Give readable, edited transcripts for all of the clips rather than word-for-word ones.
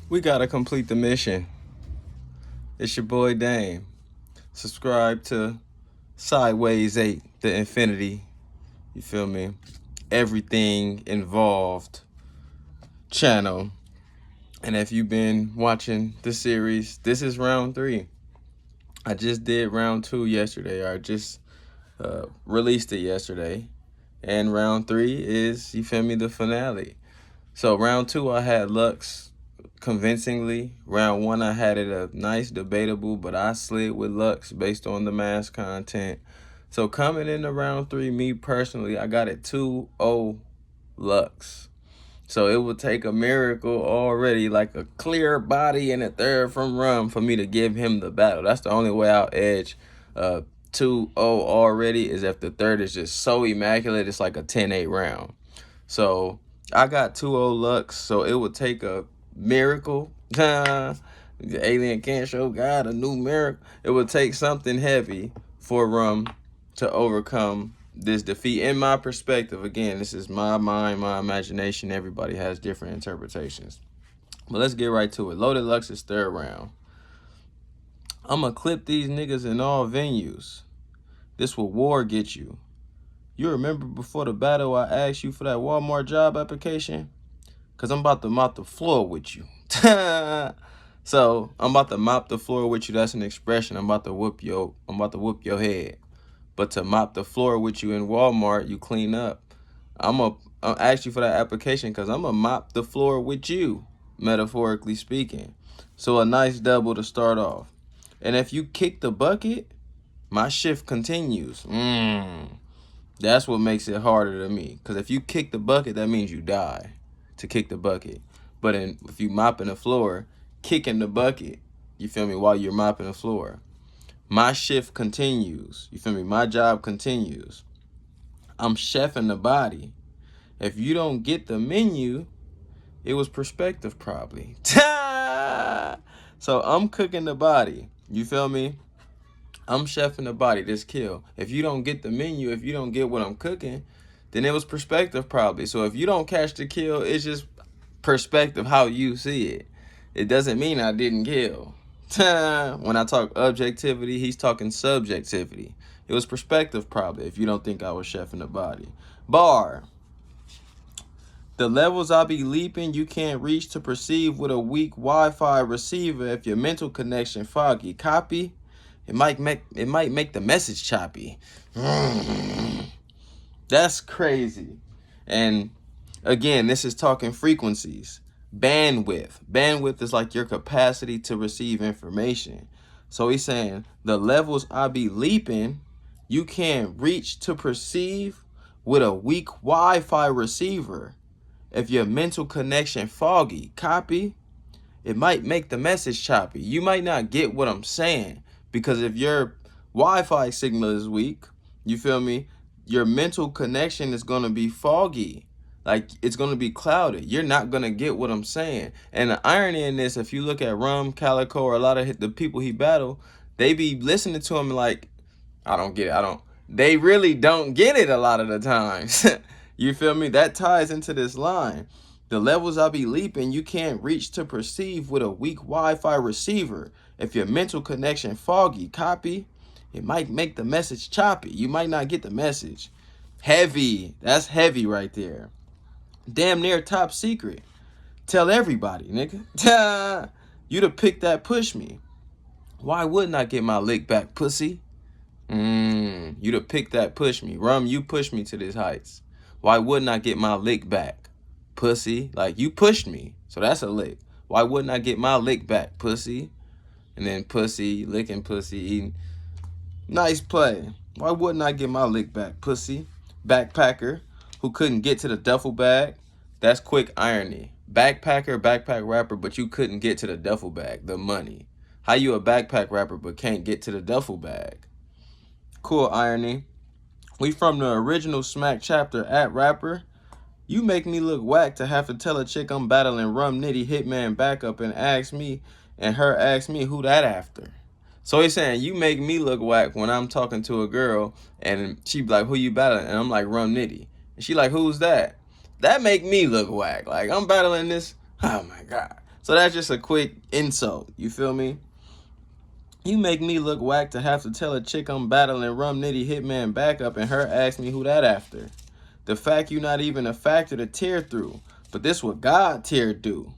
We gotta complete the mission. It's your boy Dame. Subscribe to Sideways 8, the Infinity. You feel me? Everything involved channel. And if you've been watching the series, this is round 3. I just did round 2 yesterday. I just released it yesterday. And round 3 is, you feel me, the finale. So round 2, I had Lux convincingly. Round 1, I had it a nice debatable, but I slid with Lux based on the mass content. So coming into round 3, me personally, I got it 2-0 Lux. So it would take a miracle already, like a clear body and a third from Rum, for me to give him the battle. That's the only way I'll edge 2-0 already, is if the third is just so immaculate, it's like a 10-8 round. So I got 2-0 Lux, so it would take a miracle. The alien can't show God a new miracle. It would take something heavy for Rum to overcome this defeat. In my perspective, again, this is my mind, my imagination. Everybody has different interpretations. But let's get right to it. Loaded Lux's third round. I'ma clip these niggas in all venues. This will war get you. You remember before the battle I asked you for that Walmart job application? Cause I'm about to mop the floor with you. So I'm about to mop the floor with you. That's an expression. I'm about to whoop your head. But to mop the floor with you in Walmart, you clean up. I'll ask you for that application because I'm gonna mop the floor with you, metaphorically speaking. So a nice double to start off. And if you kick the bucket, my shift continues. That's what makes it harder to me. Because if you kick the bucket, that means you die to kick the bucket. But if you mopping the floor, kicking the bucket, you feel me, while you're mopping the floor, my shift continues. You feel me? My job continues. I'm chefing the body. If you don't get the menu, it was perspective probably. So I'm cooking the body. You feel me? I'm chefing the body, this kill. If you don't get the menu, if you don't get what I'm cooking, then it was perspective probably. So if you don't catch the kill, it's just perspective, how you see it. It doesn't mean I didn't kill. When I talk objectivity, he's talking subjectivity. It was perspective probably if you don't think I was chefing the body. Bar. The levels I be leaping, you can't reach to perceive with a weak Wi-Fi receiver if your mental connection foggy. Copy? It might make the message choppy. That's crazy. And again, this is talking frequencies. Bandwidth. Bandwidth is like your capacity to receive information. So he's saying the levels I be leaping, you can't reach to perceive with a weak Wi-Fi receiver. If your mental connection foggy, copy? It might make the message choppy. You might not get what I'm saying. Because if your Wi-Fi signal is weak, you feel me? Your mental connection is going to be foggy. Like, it's going to be clouded. You're not going to get what I'm saying. And the irony in this, if you look at Rum, Calico, or a lot of the people he battled, they be listening to him like, I don't get it. They really don't get it a lot of the times. You feel me? That ties into this line. The levels I be leaping, you can't reach to perceive with a weak Wi-Fi receiver. If your mental connection foggy, copy? It might make the message choppy. You might not get the message. Heavy. That's heavy right there. Damn near top secret. Tell everybody, nigga. You'd have picked that push me. Why wouldn't I get my lick back, pussy? You'd have picked that push me. Rum, you pushed me to these heights. Why wouldn't I get my lick back? Pussy. Like, you pushed me. So that's a lick. Why wouldn't I get my lick back, pussy? And then pussy, licking pussy, eating. Nice play. Why wouldn't I get my lick back, pussy? Backpacker who couldn't get to the duffel bag. That's quick irony. Backpacker, backpack rapper, but you couldn't get to the duffel bag, the money. How you a backpack rapper but can't get to the duffel bag? Cool irony. We from the original Smack chapter at rapper. You make me look whack to have to tell a chick I'm battling Rum Nitty Hitman backup and her ask me who that after. So he's saying you make me look whack when I'm talking to a girl and she be like, who you battling? And I'm like, Rum Nitty. And she like, who's that? That make me look whack. Like, I'm battling this. Oh my God. So that's just a quick insult. You feel me? You make me look whack to have to tell a chick I'm battling Rum Nitty Hitman backup and her ask me who that after. The fact you not even a factor to tear through. But this what God tear do.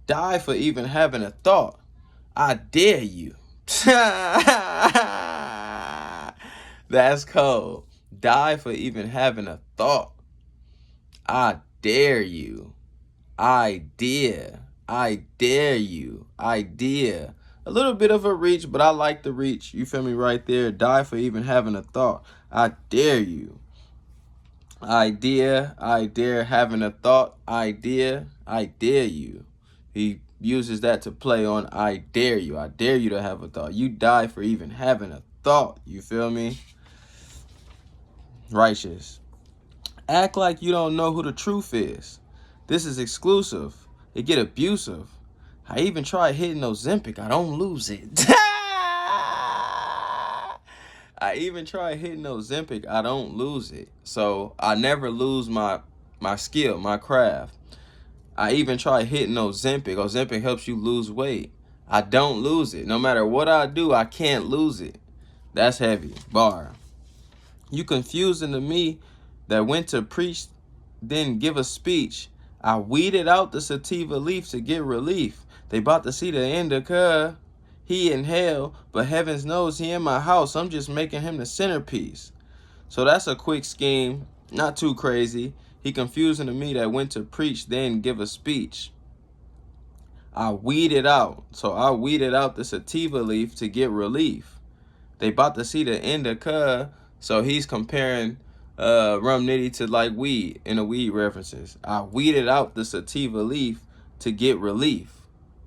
Die for even having a thought. I dare you. That's cold. Die for even having a thought. I dare you. Idea. I dare you. Idea. A little bit of a reach, but I like the reach. You feel me right there? Die for even having a thought. I dare you. Idea. I dare having a thought. Idea. I dare you. He uses that to play on I dare you. I dare you to have a thought. You die for even having a thought. You feel me? Righteous. Act like you don't know who the truth is. This is exclusive. It get abusive. I even try hitting Ozempic. I don't lose it. I even try hitting Ozempic. I don't lose it. So I never lose my skill, my craft. I even try hitting Ozempic. Ozempic helps you lose weight. I don't lose it. No matter what I do, I can't lose it. That's heavy. Bar. You confusing to me that went to preach, then give a speech. I weeded out the sativa leaf to get relief. They about to see the end of cuh. He in hell, but heavens knows he in my house. I'm just making him the centerpiece. So that's a quick scheme. Not too crazy. He confusing to me that went to preach, then give a speech. I weeded out. So I weeded out the sativa leaf to get relief. They about to see the end of cuh. So he's comparing Rum Nitty to like weed in the weed references. I weeded out the sativa leaf to get relief.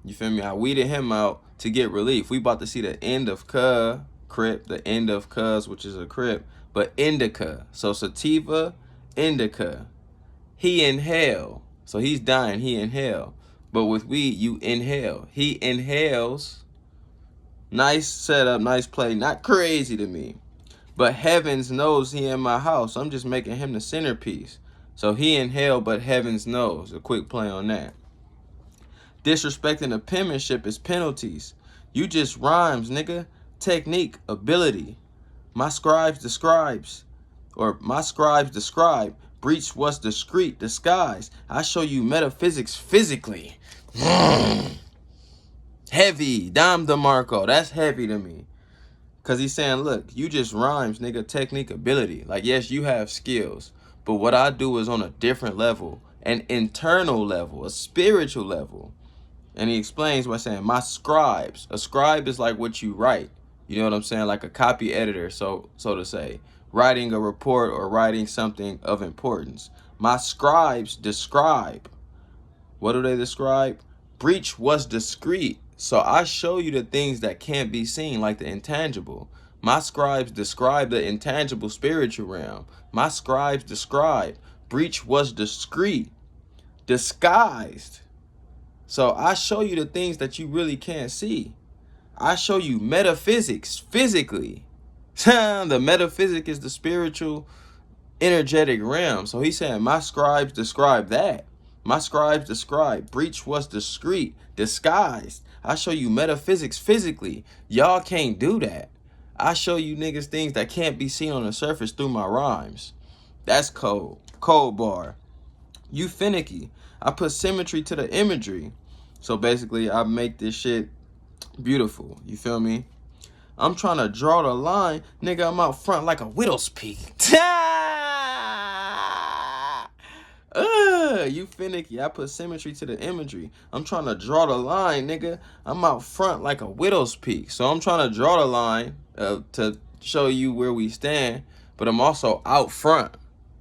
You feel me? I weeded him out to get relief. We about to see the end of cuh, crip, the end of cuz, which is a crip, but indica. So sativa, indica. He in hell. So he's dying, he in hell. But with weed, you inhale. He inhales. Nice setup, nice play. Not crazy to me. But heavens knows he in my house. I'm just making him the centerpiece. So he in hell, but heavens knows. A quick play on that. Disrespecting the penmanship is penalties. You just rhymes, nigga. Technique, ability. My scribes describe. Breach what's discreet, disguise. I show you metaphysics physically. Heavy. Dom DeMarco. That's heavy to me. Because he's saying, look, you just rhymes, nigga, technique, ability. Like, yes, you have skills. But what I do is on a different level. An internal level. A spiritual level. And he explains by saying, my scribes. A scribe is like what you write. You know what I'm saying? Like a copy editor, so to say. Writing a report or writing something of importance. My scribes describe. What do they describe? Breach was discreet. So I show you the things that can't be seen, like the intangible. My scribes describe the intangible spiritual realm. My scribes describe. Breach was discreet. Disguised. So I show you the things that you really can't see. I show you metaphysics physically. The metaphysic is the spiritual, energetic realm. So he's saying my scribes describe that. My scribes describe. Breach was discreet, disguised. I show you metaphysics physically. Y'all can't do that. I show you niggas things that can't be seen on the surface through my rhymes. That's cold. Cold bar. You finicky. I put symmetry to the imagery. So basically, I make this shit beautiful. You feel me? I'm trying to draw the line. Nigga, I'm out front like a widow's peak. You finicky. I put symmetry to the imagery. I'm trying to draw the line, nigga. I'm out front like a widow's peak. So I'm trying to draw the line to show you where we stand. But I'm also out front.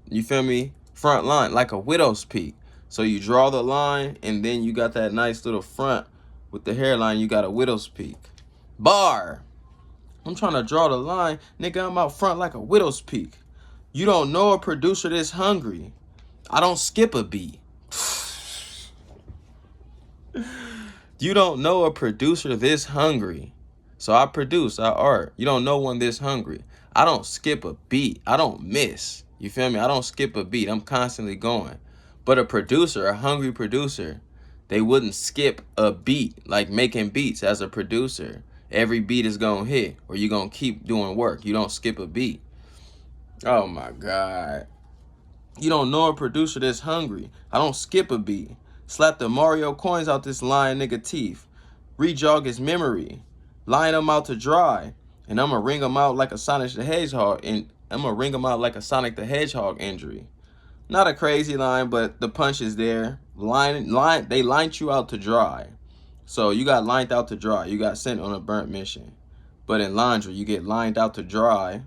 You feel me? Front line like a widow's peak. So you draw the line and then you got that nice little front with the hairline. You got a widow's peak. Bar. I'm trying to draw the line. Nigga, I'm out front like a widow's peak. You don't know a producer this hungry. I don't skip a beat. You don't know a producer this hungry. So I produce, I art. You don't know one this hungry. I don't skip a beat. I don't miss. You feel me? I don't skip a beat. I'm constantly going. But a producer, a hungry producer, They wouldn't skip a beat, like making beats as a producer. Every beat is gonna hit, or you're gonna keep doing work. You don't skip a beat. Oh my God. You don't know a producer that's hungry. I don't skip a beat. Slap the Mario coins out this lying nigga teeth. Rejog his memory. Line him out to dry. And I'ma ring him out like a Sonic the Hedgehog. And I'ma ring him out like a Sonic the Hedgehog injury. Not a crazy line, but the punch is there. They lined you out to dry. So you got lined out to dry. You got sent on a burnt mission. But in laundry, you get lined out to dry,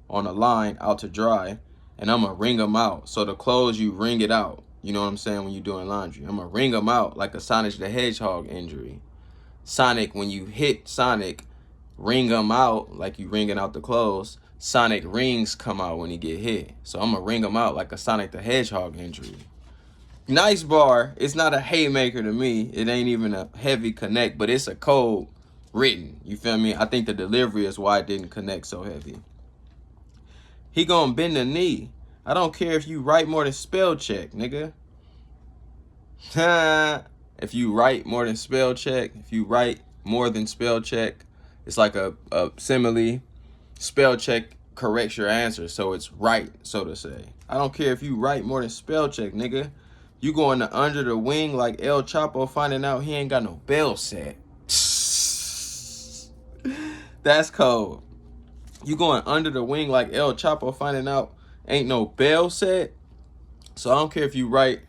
on a line out to dry, and I'm going to wring them out. So the clothes, you wring it out. You know what I'm saying, when you're doing laundry. I'm going to wring them out like a Sonic the Hedgehog injury. Sonic, when you hit Sonic, wring them out like you wringing out the clothes. Sonic rings come out when he get hit. So I'm going to wring them out like a Sonic the Hedgehog injury. Nice bar. It's not a haymaker to me. It ain't even a heavy connect, but it's a code written. You feel me? I think the delivery is why it didn't connect so heavy. He gonna bend the knee. I don't care if you write more than spell check, nigga. If you write more than spell check, it's like a simile. Spell check corrects your answer, so it's right, so to say. I don't care if you write more than spell check, nigga. You going to under the wing like El Chapo finding out he ain't got no bail set. That's cold. You going under the wing like El Chapo finding out ain't no bail set. So I don't care if you write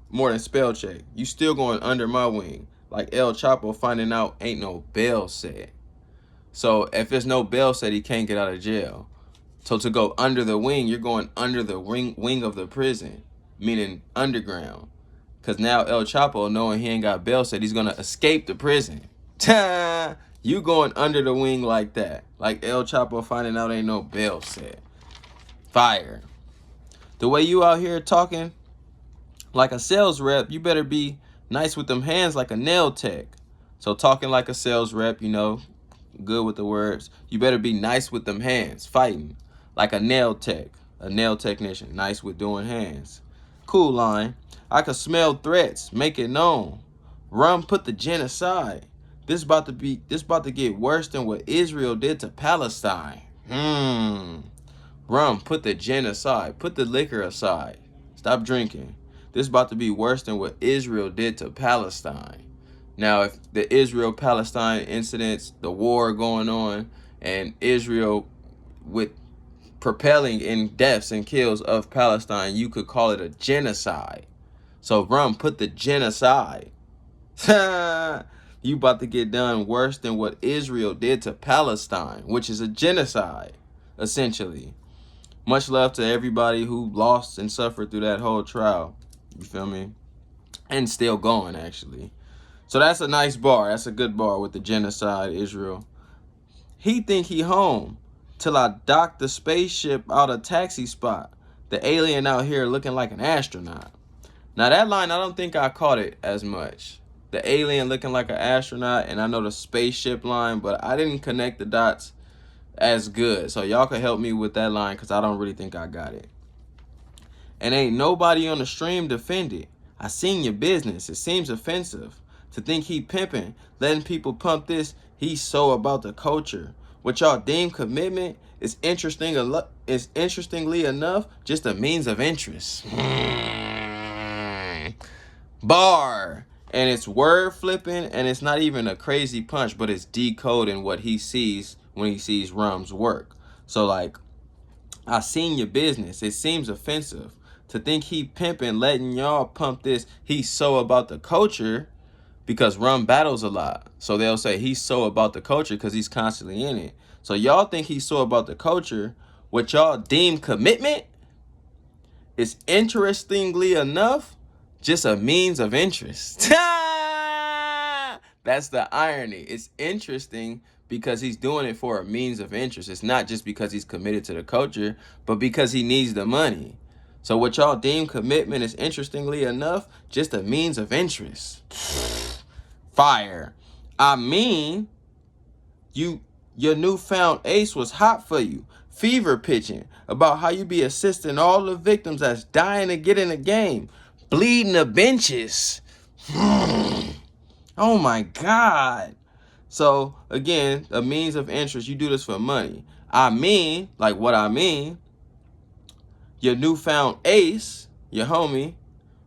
more than spell check. You still going under my wing like El Chapo finding out ain't no bail set. So if there's no bail set, he can't get out of jail. So to go under the wing, you're going under the wing of the prison, meaning underground. Because now El Chapo, knowing he ain't got bail set, he's going to escape the prison. You going under the wing like that. Like El Chapo finding out ain't no bail set. Fire. The way you out here talking like a sales rep, you better be nice with them hands like a nail tech. So talking like a sales rep, you know, good with the words. You better be nice with them hands, fighting like a nail tech, a nail technician, nice with doing hands. Cool line. I can smell threats, make it known. Rum put the gin aside. This about to get worse than what Israel did to Palestine. Rum, put the gin aside. Put the liquor aside. Stop drinking. This about to be worse than what Israel did to Palestine. Now, if the Israel-Palestine incidents, the war going on, and Israel with propelling in deaths and kills of Palestine, you could call it a genocide. So, Rum, put the genocide. You about to get done worse than what Israel did to Palestine, which is a genocide, essentially. Much love to everybody who lost and suffered through that whole trial. You feel me? And still going, actually. So that's a nice bar. That's a good bar with the genocide, Israel. He think he home till I dock the spaceship out a taxi spot. The alien out here looking like an astronaut. Now that line, I don't think I caught it as much. The alien looking like an astronaut, and I know the spaceship line, but I didn't connect the dots as good. So y'all can help me with that line, because I don't really think I got it. And ain't nobody on the stream defended. I seen your business. It seems offensive to think he pimping, letting people pump this. He's so about the culture. What y'all deem commitment is interestingly enough just a means of interest. Bar. And it's word flipping, and it's not even a crazy punch, but it's decoding what he sees when he sees Rum's work. So like, I seen your business. It seems offensive to think he pimping, letting y'all pump this. He's so about the culture, because Rum battles a lot. So they'll say he's so about the culture because he's constantly in it. So y'all think he's so about the culture. What y'all deem commitment is, interestingly enough, just a means of interest. That's the irony. It's interesting because he's doing it for a means of interest. It's not just because he's committed to the culture, but because he needs the money. So what y'all deem commitment is, interestingly enough, just a means of interest. Fire. I mean, your newfound ace was hot for you. Fever pitching about how you be assisting all the victims that's dying to get in the game. Bleeding the benches. Oh my God. So again, a means of interest, you do this for money. I mean, like what I mean, your newfound ace, your homie,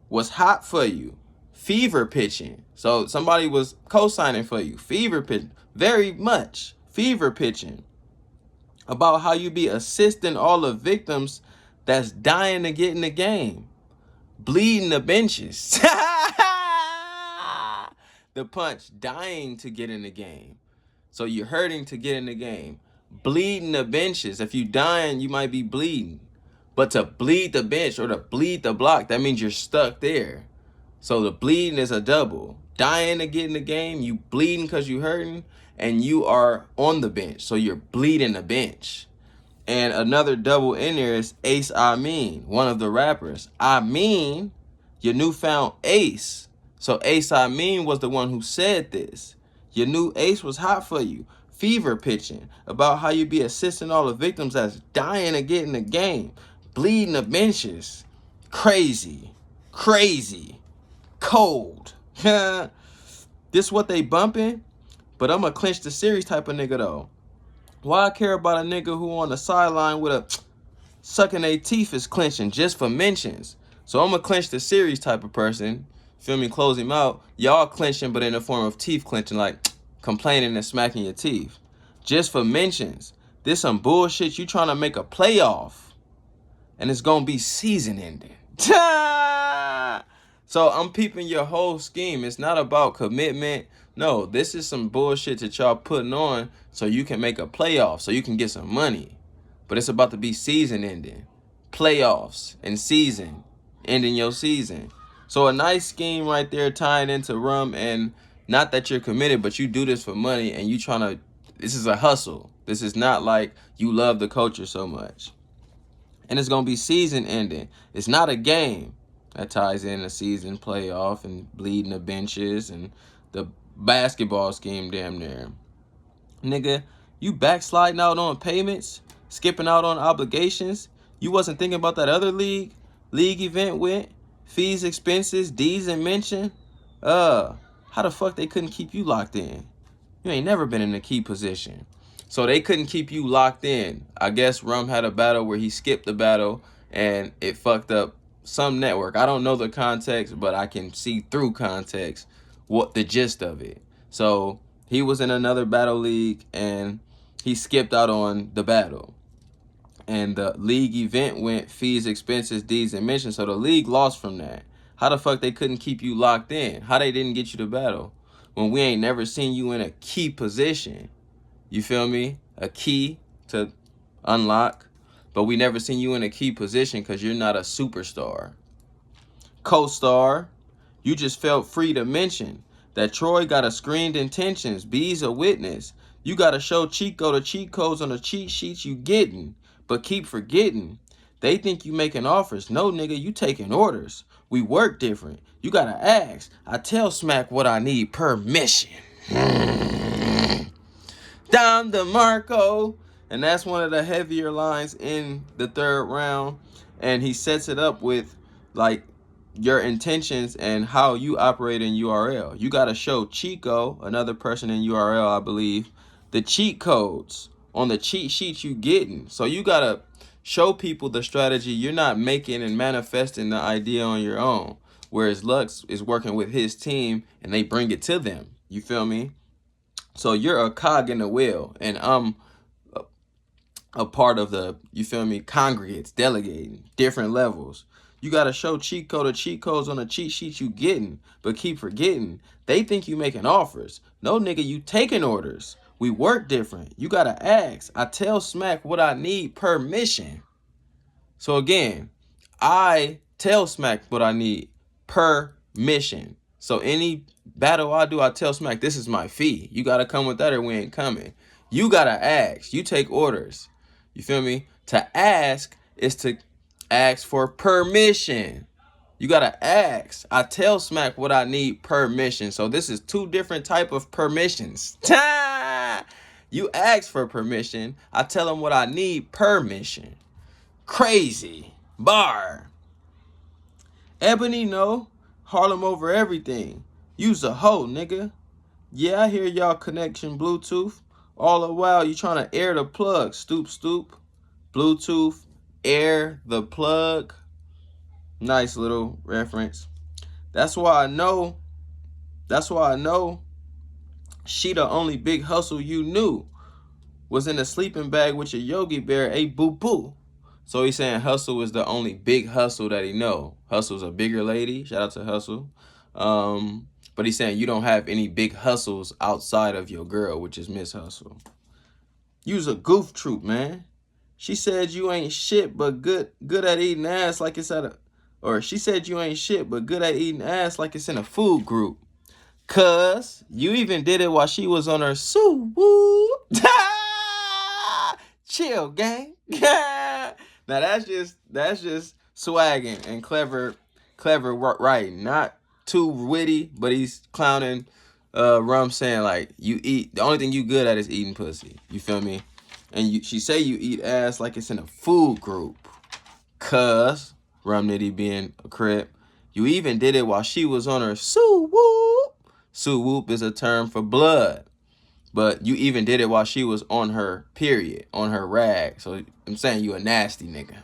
was hot for you. Fever pitching. So somebody was co-signing for you. Fever pitching. Very much. Fever pitching. About how you be assisting all the victims that's dying to get in the game. Bleeding the benches. The punch, dying to get in the game. So you're hurting to get in the game. Bleeding the benches. If you dying, you might be bleeding. But to bleed the bench or to bleed the block, that means you're stuck there. So the bleeding is a double. Dying to get in the game, you bleeding because you hurting, and you are on the bench. So you're bleeding the bench. And another double in there is Ace I Mean, one of the rappers. I mean, your newfound ace. So Ace I Mean was the one who said this. Your new ace was hot for you. Fever pitching about how you be assisting all the victims that's dying to get in the game. Bleeding the benches. Crazy. Crazy. Cold. This what they bumping? But I'm a clinch the series type of nigga though. Why I care about a nigga who on the sideline with a sucking their teeth is clinching just for mentions? So I'm a clinch the series type of person. Feel me? Close him out. Y'all clinching, but in the form of teeth clenching, like complaining and smacking your teeth. Just for mentions. This some bullshit. You trying to make a playoff. And it's going to be season ending. So I'm peeping your whole scheme. It's not about commitment. No, this is some bullshit that y'all putting on so you can make a playoff, so you can get some money. But it's about to be season ending. Playoffs and season. Ending your season. So a nice scheme right there tying into Rum, and not that you're committed, but you do this for money and you trying to, this is a hustle. This is not like you love the culture so much. And it's going to be season ending. It's not a game. That ties in the season playoff and bleeding the benches and the basketball scheme damn near. Nigga, you backsliding out on payments, skipping out on obligations. You wasn't thinking about that other league event went, fees, expenses, D's and mention. How the fuck they couldn't keep you locked in? You ain't never been in a key position. So they couldn't keep you locked in. I guess Rum had a battle where he skipped the battle and it fucked up some network. I don't know the context, but I can see through context what the gist of it. So he was in another battle league and he skipped out on the battle. And the league event went fees, expenses, D's, and mentions. So the league lost from that. How the fuck they couldn't keep you locked in? How they didn't get you to battle when we ain't never seen you in a key position? You feel me? A key to unlock. But we never seen you in a key position because you're not a superstar. Co-star, you just felt free to mention that Troy got a screened intentions. B's a witness. You got to show Chico the cheat codes on the cheat sheets you getting. But keep forgetting. They think you making offers. No, nigga, you taking orders. We work different. You got to ask. I tell Smack what I need per mission. Don DeMarco. And that's one of the heavier lines in the third round. And he sets it up with like your intentions and how you operate in URL. You got to show Chico, another person in URL, I believe, the cheat codes on the cheat sheets you getting. So you got to show people the strategy. You're not making and manifesting the idea on your own. Whereas Lux is working with his team and they bring it to them. You feel me? So you're a cog in the wheel, and I'm a part of the, you feel me, congregates, delegating, different levels. You got to show cheat code or cheat codes on the cheat sheet you getting, but keep forgetting, they think you making offers. No, nigga, you taking orders. We work different. You got to ask. I tell Smack what I need per mission. So again, I tell Smack what I need per mission. So any battle I do, I tell Smack, this is my fee. You got to come with that or we ain't coming. You got to ask. You take orders. You feel me? To ask is to ask for permission. You got to ask. I tell Smack what I need permission. So this is two different type of permissions. You ask for permission. I tell him what I need permission. Crazy. Bar. Ebony, no. Harlem over everything. You's a hoe, nigga. Yeah, I hear y'all connection Bluetooth. All the while you trying to air the plug. Stoop, stoop. Bluetooth, air the plug. Nice little reference. That's why I know. That's why I know she the only big hustle you knew was in a sleeping bag with your Yogi Bear, a boo-boo. So he's saying Hustle was the only big hustle that he know. Hustle's a bigger lady. Shout out to Hustle. But he's saying you don't have any big hustles outside of your girl, which is Miss Hustle. You's a goof troop, man. She said you ain't shit but good at eating ass like it's at a, or she said you ain't shit but good at eating ass like it's in a food group. Cuz you even did it while she was on her woo. Chill, gang. Now that's just swagging and clever writing. Not too witty, but he's clowning Rum, saying like the only thing you good at is eating pussy. You feel me? And she say you eat ass like it's in a food group. Cuz Rum Nitty being a crip. You even did it while she was on her whoop. Whoop is a term for blood. But you even did it while she was on her period, on her rag. So I'm saying you a nasty nigga.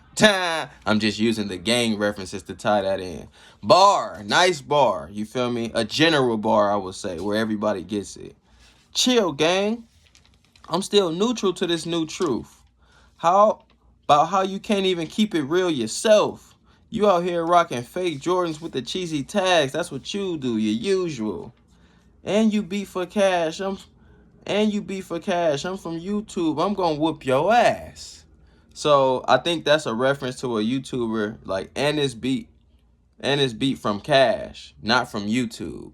I'm just using the gang references to tie that in. Bar, nice bar. You feel me? A general bar, I would say, where everybody gets it. Chill, gang. I'm still neutral to this new truth. How you can't even keep it real yourself? You out here rocking fake Jordans with the cheesy tags. That's what you do, your usual. And you beat for cash. I'm from YouTube. I'm gonna whoop your ass. So I think that's a reference to a YouTuber, like, and it's beat from Cash, not from YouTube.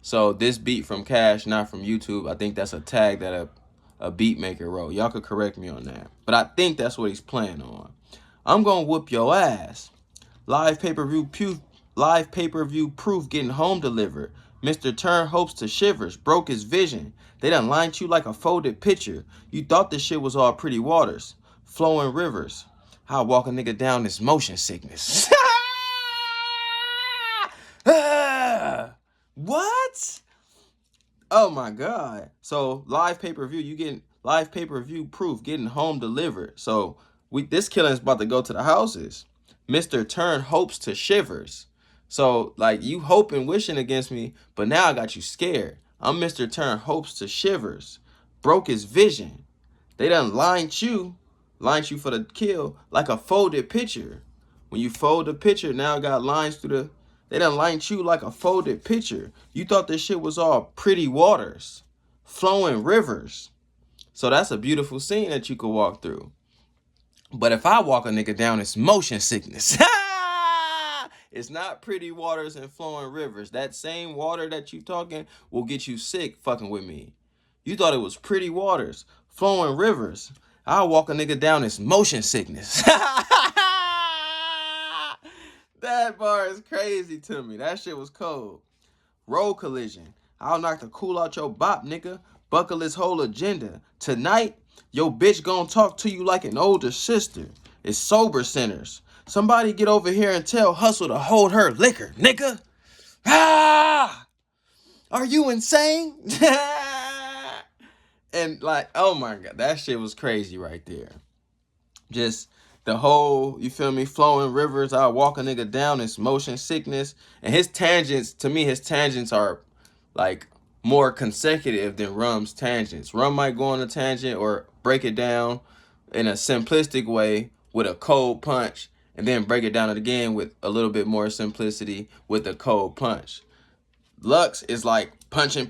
So this beat from Cash, not from YouTube. I think that's a tag that a beat maker wrote. Y'all could correct me on that, but I think that's what he's playing on. I'm gonna whoop your ass. Live pay-per-view proof getting home delivered. Mr. Turn hopes to shivers, broke his vision. They done lined you like a folded picture. You thought this shit was all pretty waters, flowing rivers. How walk a nigga down this motion sickness. What? Oh my God. So live pay-per-view, you getting live pay-per-view proof getting home delivered. So this killing is about to go to the houses. Mr. Turn hopes to shivers. So like you hoping, wishing against me, but now I got you scared. I'm Mr. Turn hopes to shivers. Broke his vision. They done lined you for the kill like a folded picture. When you fold the picture, now it got lines through the. They done lined you like a folded picture. You thought this shit was all pretty waters, flowing rivers. So that's a beautiful scene that you could walk through. But if I walk a nigga down, it's motion sickness. It's not pretty waters and flowing rivers. That same water that you talking will get you sick fucking with me. You thought it was pretty waters, flowing rivers. I'll walk a nigga down, it's motion sickness. That bar is crazy to me. That shit was cold. Road collision. I'll knock the cool out your bop, nigga. Buckle his whole agenda. Tonight, your bitch gonna talk to you like an older sister. It's sober sinners. Somebody get over here and tell Hustle to hold her liquor, nigga. Ah! Are you insane? And like, oh my God, that shit was crazy right there. Just the whole, you feel me, flowing rivers. I walk a nigga down, it's motion sickness. And his tangents, to me, his tangents are like more consecutive than Rum's tangents. Rum might go on a tangent or break it down in a simplistic way with a cold punch, and then break it down again with a little bit more simplicity with a cold punch. Lux is like punching,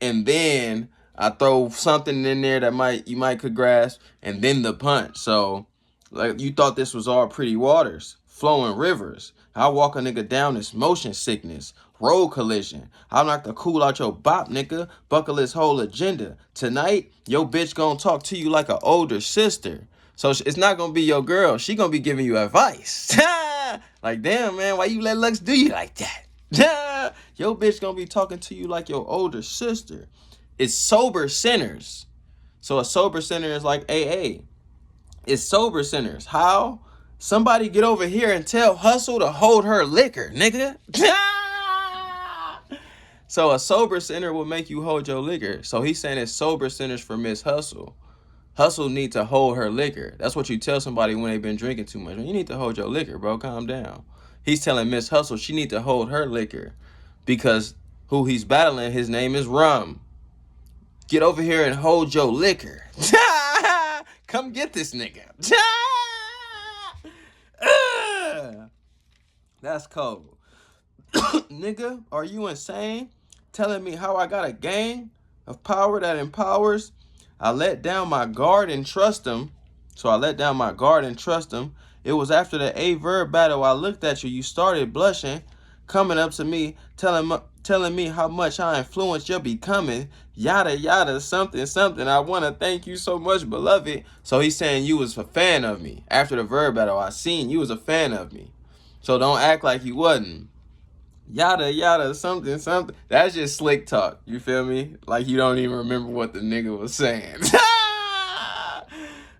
and then I throw something in there that you might could grasp, and then the punch. So like you thought this was all pretty waters, flowing rivers. I walk a nigga down, this motion sickness. Road collision. I'll knock the cool out your bop, nigga. Buckle his whole agenda. Tonight, your bitch gonna talk to you like an older sister. So it's not gonna be your girl. She gonna be giving you advice. Like, damn, man, why you let Lux do you like that? Your bitch gonna be talking to you like your older sister. It's sober sinners. So a sober sinner is like AA. It's sober sinners. How? Somebody get over here and tell Hustle to hold her liquor, nigga. So a sober sinner will make you hold your liquor. So he's saying it's sober sinners for Miss Hustle. Hustle need to hold her liquor. That's what you tell somebody when they've been drinking too much. You need to hold your liquor, bro. Calm down. He's telling Miss Hustle she need to hold her liquor because who he's battling, his name is Rum. Get over here and hold your liquor. Come get this nigga. That's cold. Nigga, are you insane? Telling me how I got a gang of power that empowers? I let down my guard and trust him. So I let down my guard and trust him. It was after the A-verb battle I looked at you. You started blushing, coming up to me, telling me how much I influenced your becoming. Yada, yada, something, something. I want to thank you so much, beloved. So he's saying you was a fan of me. After the verb battle, I seen you was a fan of me. So don't act like you wasn't. Yada, yada, something, something. That's just slick talk. You feel me? Like you don't even remember what the nigga was saying.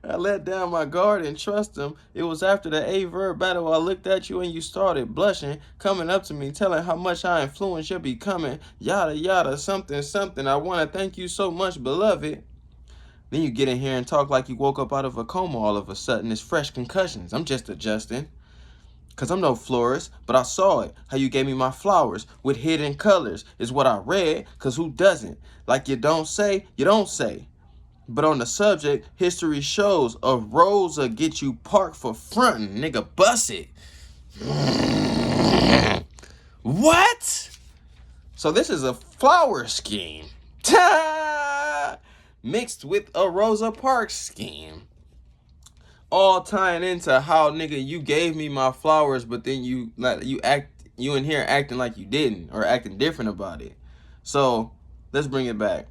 I let down my guard and trust him. It was after the A-verb battle I looked at you and you started blushing, coming up to me, telling how much I influenced your becoming. Yada, yada, something, something. I want to thank you so much, beloved. Then you get in here and talk like you woke up out of a coma all of a sudden. It's fresh concussions. I'm just adjusting. Cause I'm no florist, but I saw it. How you gave me my flowers with hidden colors is what I read. Cause who doesn't? Like you don't say, you don't say. But on the subject, history shows a rose'll get you parked for frontin'. Nigga, bust it. What? So this is a flower scheme. Mixed with a Rosa Parks scheme. All tying into how, nigga, you gave me my flowers, but then you in here acting like you didn't, or acting different about it. So let's bring it back.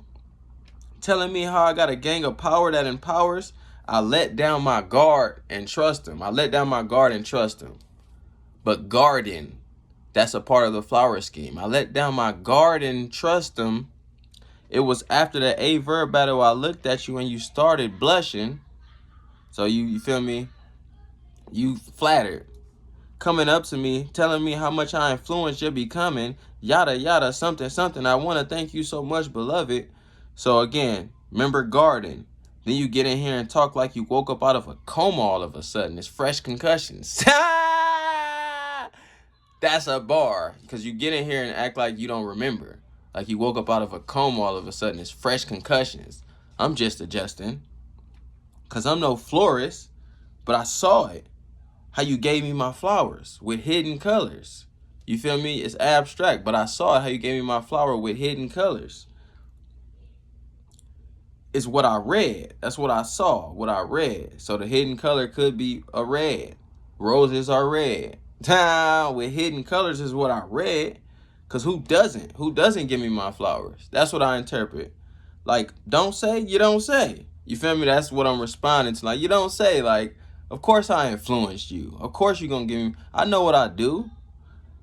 Telling me how I got a gang of power that empowers. I let down my guard and trust him. I let down my guard and trust him. But guarding, that's a part of the flower scheme. I let down my guard and trust him. It was after the A-verb battle I looked at you and you started blushing. So you feel me? You flattered. Coming up to me, telling me how much I influenced your becoming. Yada, yada, something, something. I want to thank you so much, beloved. So again, remember guarding. Then you get in here and talk like you woke up out of a coma all of a sudden. It's fresh concussions. That's a bar. Because you get in here and act like you don't remember. Like you woke up out of a coma all of a sudden. It's fresh concussions. I'm just adjusting. Because I'm no florist, but I saw it. How you gave me my flowers with hidden colors. You feel me? It's abstract, but I saw it how you gave me my flower with hidden colors. It's what I read. That's what I saw, what I read. So the hidden color could be a red. Roses are red. With hidden colors is what I read. Because who doesn't? Who doesn't give me my flowers? That's what I interpret. Like, don't say, you don't say. You feel me? That's what I'm responding to. Like, you don't say, like, of course I influenced you. Of course you're going to give me. I know what I do.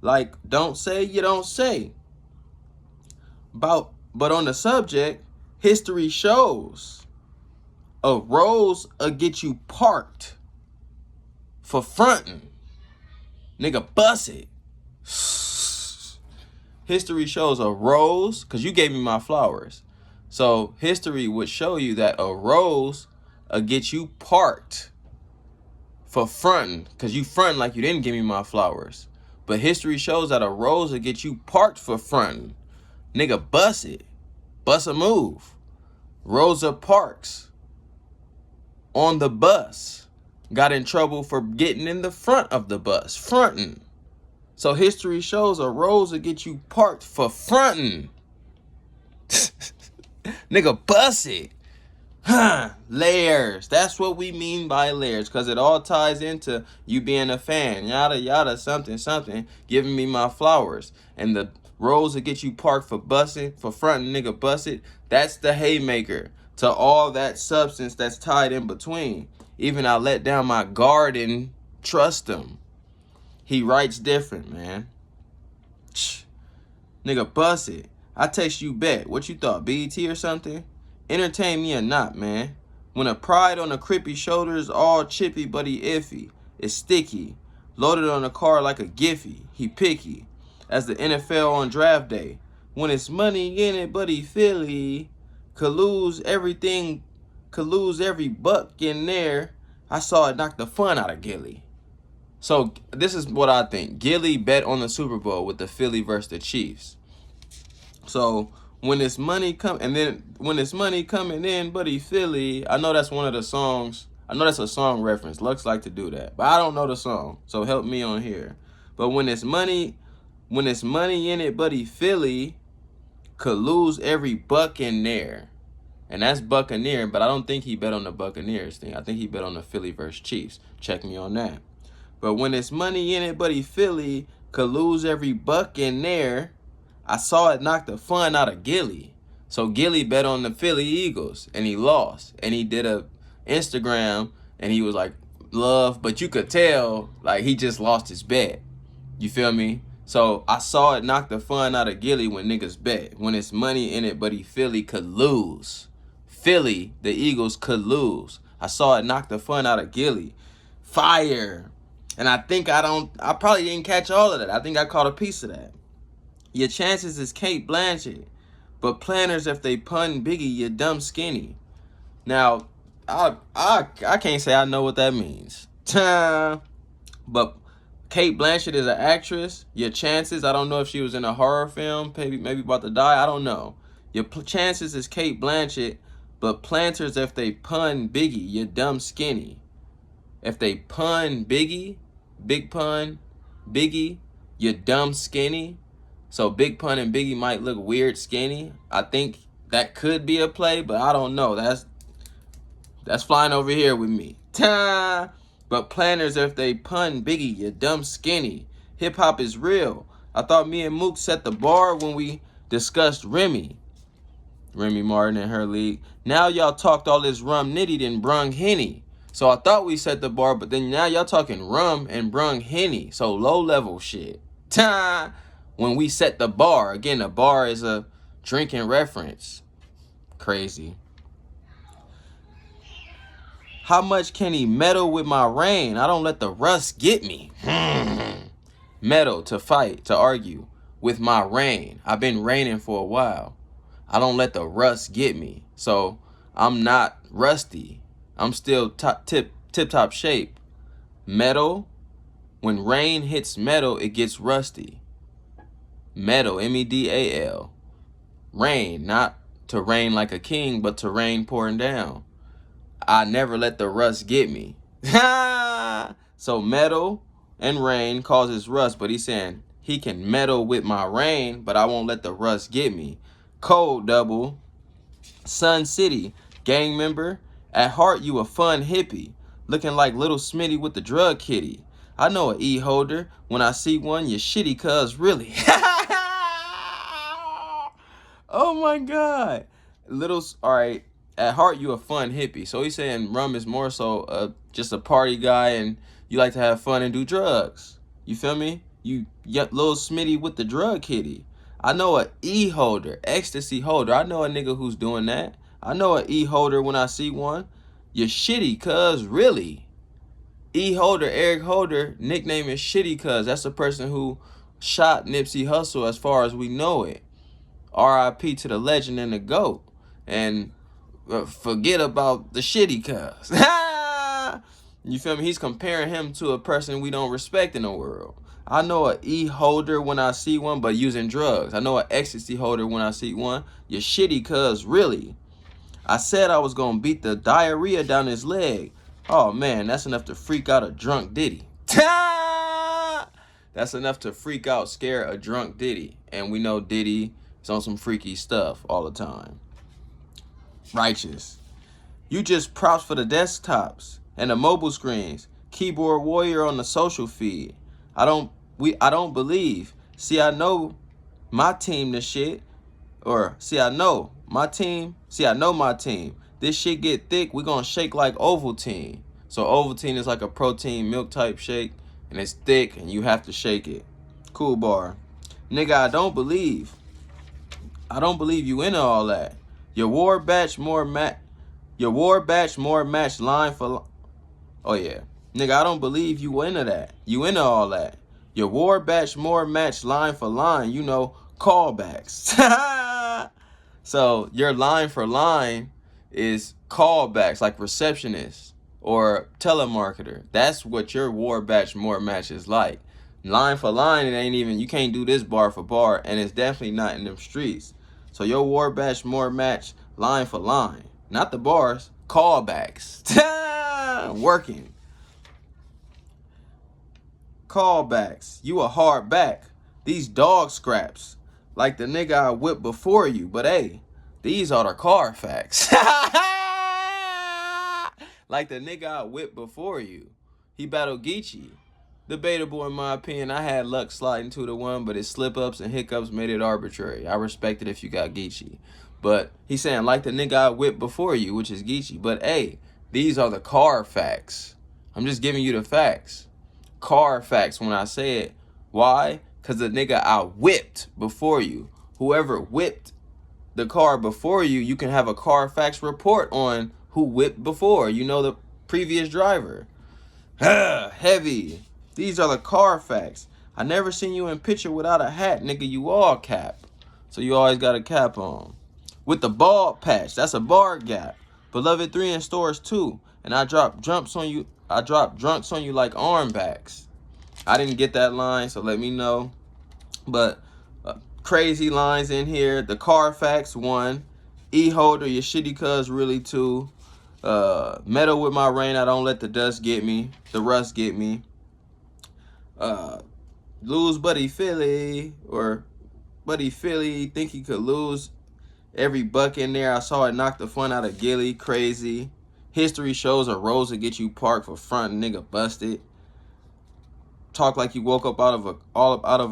Like, don't say, you don't say. But on the subject, history shows a rose'll get you parked for frontin'. Nigga, bust it. History shows a rose, because you gave me my flowers. So history would show you that a rose'll get you parked for frontin', because you frontin' like you didn't give me my flowers. But history shows that a rose'll get you parked for frontin'. Nigga, bust it. Bust a move. Rosa Parks on the bus got in trouble for getting in the front of the bus, frontin'. So history shows a rose'll get you parked for frontin'. Nigga, bust it. Layers. That's what we mean by layers, because it all ties into you being a fan. Yada, yada, something, something, giving me my flowers. And the rose'll get you parked for busting, for frontin', nigga, bust it. That's the haymaker to all that substance that's tied in between. Even I let down my guard and trust him. He writes different, man. Nigga, bust it. I text you back. What you thought, BET or something? Entertain me or not, man. When a pride on a crippy shoulders, all chippy but he iffy. It's sticky. Loaded on the car like a Giffy. He picky. As the NFL on draft day. When it's money in it, buddy, Philly could lose everything, could lose every buck in there. I saw it knock the fun out of Gilly. So this is what I think. Gilly bet on the Super Bowl with the Philly versus the Chiefs. So when this money come, and then when this money coming in, buddy, Philly, I know that's one of the songs. I know that's a song reference. Lux like to do that, but I don't know the song, so help me on here. But when it's money in it, buddy, Philly could lose every buck in there. And that's Buccaneer, but I don't think he bet on the Buccaneers thing. I think he bet on the Philly versus Chiefs. Check me on that. But when it's money in it, buddy, Philly could lose every buck in there. I saw it knock the fun out of Gilly. So Gilly bet on the Philly Eagles, and he lost. And he did a Instagram, and he was like, love, but you could tell, like, he just lost his bet. You feel me? So I saw it knock the fun out of Gilly when niggas bet. When it's money in it, buddy, Philly could lose. Philly, the Eagles could lose. I saw it knock the fun out of Gilly. Fire. And I think I probably didn't catch all of that. I think I caught a piece of that. Your chances is Kate Blanchett, but planners if they pun Biggie, you dumb skinny. Now, I can't say I know what that means. But Kate Blanchett is an actress. Your chances, I don't know if she was in a horror film, maybe about to die. I don't know. Your chances is Kate Blanchett, but planters if they pun Biggie, you dumb skinny. If they pun Biggie, big pun, Biggie, you dumb skinny. So Big Pun and Biggie might look weird skinny. I think that could be a play, but I don't know. That's flying over here with me. But planners, if they pun Biggie, you dumb skinny. Hip hop is real. I thought me and Mook set the bar when we discussed Remy Martin and her league. Now y'all talked all this Rum Nitty then brung Henny. So I thought we set the bar, but then now y'all talking rum and brung Henny. So low level shit. When we set the bar. Again, the bar is a drinking reference. Crazy. How much can he meddle with my rain? I don't let the rust get me. Meddle, to fight, to argue with my rain. I've been raining for a while. I don't let the rust get me. So I'm not rusty. I'm still tip-top shape. Metal, when rain hits metal, it gets rusty. Metal, M-E-D-A-L. Rain, not to reign like a king, but to rain pouring down. I never let the rust get me. So metal and rain causes rust, but he's saying he can meddle with my rain, but I won't let the rust get me. Code double. Sun City, gang member. At heart, you a fun hippie. Looking like little Smitty with the drug kitty. I know a E holder. When I see one, you shitty cuz really. Oh my God. Alright. At heart, you a fun hippie. So he's saying rum is more so just a party guy and you like to have fun and do drugs. You feel me? You little Smitty with the drug kitty. I know a E holder, ecstasy holder. I know a nigga who's doing that. I know a E holder when I see one. You're shitty cuz really. E holder, Eric Holder, nickname is shitty cuz. That's the person who shot Nipsey Hussle as far as we know it. R.I.P. to the legend and the GOAT. And forget about the shitty cuz. You feel me? He's comparing him to a person we don't respect in the world. I know a E holder when I see one, but using drugs. I know an ecstasy holder when I see one. You're shitty cuz really. I said I was gonna beat the diarrhea down his leg. Oh man, that's enough to freak out a drunk Diddy. That's enough to freak out, scare a drunk Diddy. And we know Diddy is on some freaky stuff all the time. Righteous. You just props for the desktops and the mobile screens. Keyboard warrior on the social feed. I don't believe. See, I know my team the shit. Or I know my team. This shit get thick, we gonna shake like Ovaltine. So Ovaltine is like a protein milk type shake, and it's thick, and you have to shake it. Cool bar. Nigga, I don't believe you into all that. Your war batch more match line for. Oh yeah, nigga, I don't believe you into that. You into all that. Your war batch more match line for line. You know, callbacks. So your line for line is callbacks, like receptionist or telemarketer. That's what your war batch more match is like. Line for line, it ain't even, you can't do this bar for bar, and it's definitely not in them streets. So your war batch more match line for line, not the bars, callbacks. Working. Callbacks. You a hard back. These dog scraps. Like the nigga I whipped before you. But hey, these are the car facts. Like the nigga I whipped before you. He battled Geechee. Debatable in my opinion. I had luck sliding 2-1, but his slip-ups and hiccups made it arbitrary. I respect it if you got Geechee. But he's saying, like the nigga I whipped before you, which is Geechee. But hey, these are the car facts. I'm just giving you the facts. Car facts when I say it. Why? Because the nigga I whipped before you. Whoever whipped the car before you, you can have a car facts report on who whipped before. You know the previous driver. Heavy. These are the car facts. I never seen you in picture without a hat, nigga. You all cap. So you always got a cap on. With the bald patch, that's a bar gap. Beloved 3 in stores too. And I drop drunks on you. I drop drunks on you like armbacks. I didn't get that line, so let me know. But crazy lines in here. The car facts 1. E-holder, your shitty cuz really 2. Metal with my rain, I don't let the dust get me. The rust get me. Lose Buddy Philly, or Buddy Philly, think he could lose every buck in there. I saw it knock the fun out of Gilly. Crazy. History shows a rose to get you parked for front, nigga busted. Talk like you woke up out of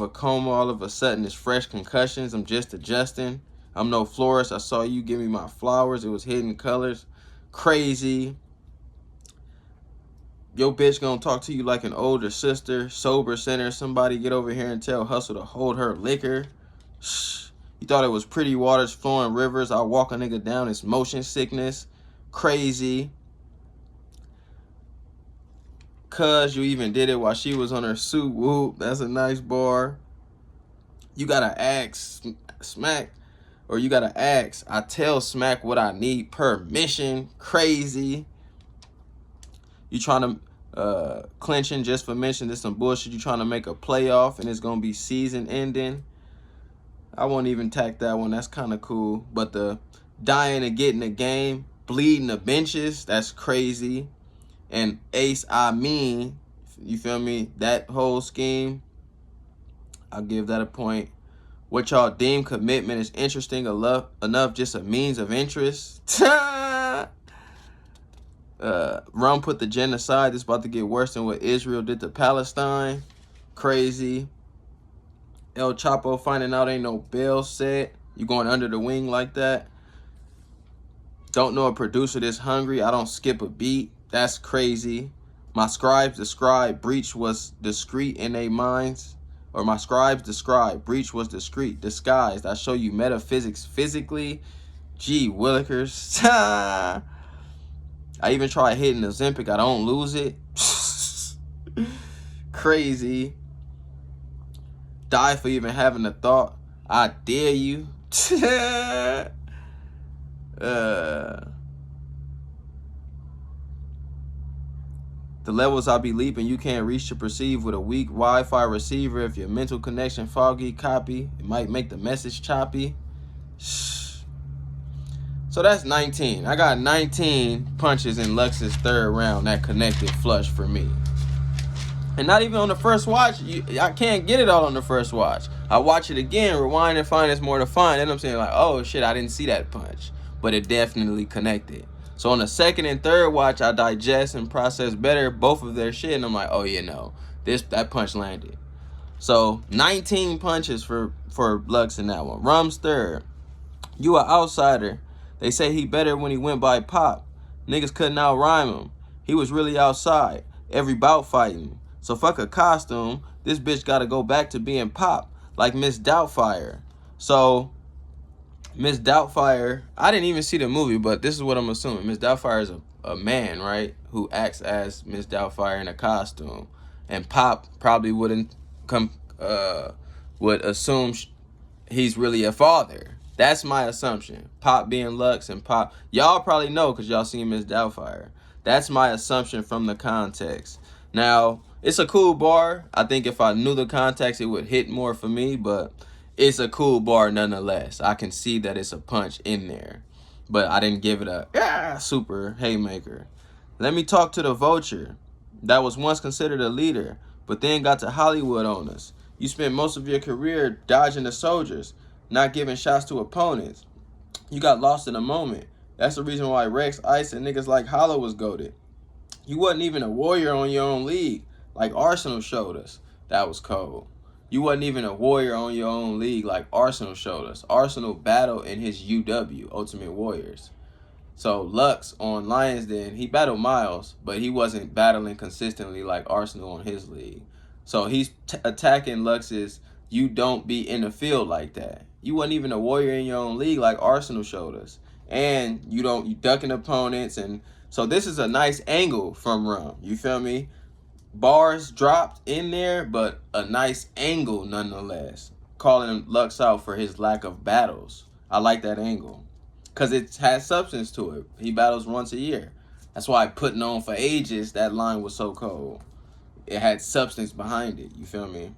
a coma. All of a sudden it's fresh concussions. I'm just adjusting. I'm no florist. I saw you give me my flowers. It was hidden colors. Crazy. Your bitch gonna talk to you like an older sister. Sober center. Somebody get over here and tell Hustle to hold her liquor. Shh. You thought it was pretty waters flowing rivers. I walk a nigga down. It's motion sickness. Crazy. Cuz you even did it while she was on her suit. Whoop. That's a nice bar. You gotta ask Smack. Or you gotta ask. I tell Smack what I need permission. Crazy. You trying to clinching just for mention this some bullshit. You trying to make a playoff and it's gonna be season ending. I won't even tack that one. That's kind of cool. But the dying to get in the game, bleeding the benches, that's crazy. And Ace, I mean, you feel me? That whole scheme, I'll give that a point. What y'all deem commitment is interesting enough, just a means of interest. Rum put the genocide. It's about to get worse than what Israel did to Palestine. Crazy. El Chapo finding out ain't no bail set. You going under the wing like that. Don't know a producer this hungry. I don't skip a beat. That's crazy. My scribes describe breach was discreet in their minds. Or my scribes describe breach was discreet, disguised. I show you metaphysics physically. Gee, Willikers. I even try hitting the Ozempic. I don't lose it. Crazy. Die for even having the thought. I dare you. The levels I be leaping, you can't reach to perceive with a weak Wi-Fi receiver. If your mental connection foggy, copy. It might make the message choppy. So that's 19. I got 19 punches in Lux's third round that connected flush for me. And not even on the first watch. I can't get it all on the first watch. I watch it again, rewind and find there's more to find. Then I'm saying like, oh shit, I didn't see that punch. But it definitely connected. So on the second and third watch, I digest and process better both of their shit. And I'm like, oh yeah, no. That punch landed. So 19 punches for Lux in that one. Rum's third. You a outsider. They say he better when he went by Pop. Niggas couldn't out-rhyme him. He was really outside. Every bout fighting. So fuck a costume. This bitch gotta go back to being Pop. Like Miss Doubtfire. So Miss Doubtfire, I didn't even see the movie, but this is what I'm assuming. Miss Doubtfire is a man, right? Who acts as Miss Doubtfire in a costume. And Pop probably would assume he's really a father. That's my assumption. Pop being Lux and Pop, y'all probably know because y'all seen Miss Doubtfire. That's my assumption from the context. Now, it's a cool bar. I think if I knew the context, it would hit more for me, but it's a cool bar nonetheless. I can see that it's a punch in there, but I didn't give it a super haymaker. Let me talk to the vulture that was once considered a leader, but then got to Hollywood on us. You spent most of your career dodging the soldiers, not giving shots to opponents. You got lost in a moment. That's the reason why Rex, Ice, and niggas like Hollow was goated. You wasn't even a warrior on your own league, like Arsenal showed us. That was cold. You wasn't even a warrior on your own league like Arsenal showed us. Arsenal battled in his UW, Ultimate Warriors. So Lux on Lions Den, he battled Miles, but he wasn't battling consistently like Arsenal on his league. So he's attacking Lux's, you don't be in the field like that. You wasn't even a warrior in your own league like Arsenal showed us. And you ducking opponents. And so this is a nice angle from Rum. You feel me? Bars dropped in there, but a nice angle nonetheless. Calling Lux out for his lack of battles. I like that angle. Because it has substance to it. He battles once a year. That's why putting on for ages, that line was so cold. It had substance behind it. You feel me?